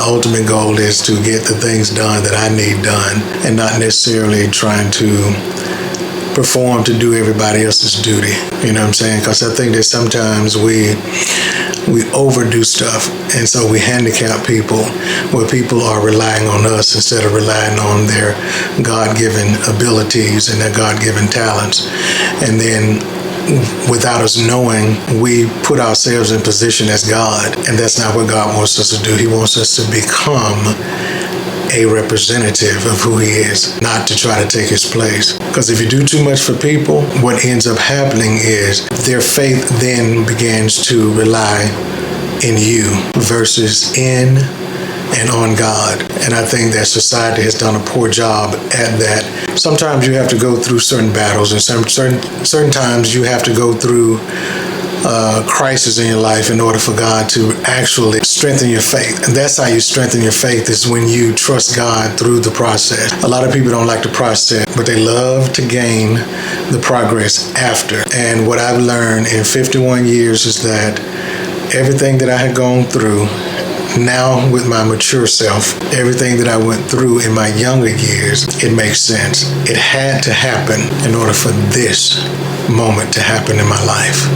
Ultimate goal is to get the things done that I need done and not necessarily trying to perform to do everybody else's duty. You know what I'm saying? Because I think that sometimes we overdo stuff, and so we handicap people where people are relying on us instead of relying on their God-given abilities and their God-given talents. And then without us knowing, we put ourselves in position as God, and that's not what God wants us to do. He wants us to become a representative of who he is, not to try to take his place. Because if you do too much for people, what ends up happening is their faith then begins to rely in you versus in and on God. And I think that society has done a poor job at that. Sometimes you have to go through certain battles, and certain times you have to go through crisis in your life in order for God to actually strengthen your faith. And that's how you strengthen your faith, is when you trust God through the process. A lot of people don't like the process, but they love to gain the progress after. And what I've learned in 51 years is that everything that I had gone through, now with my mature self, everything that I went through in my younger years, it makes sense. It had to happen in order for this moment to happen in my life.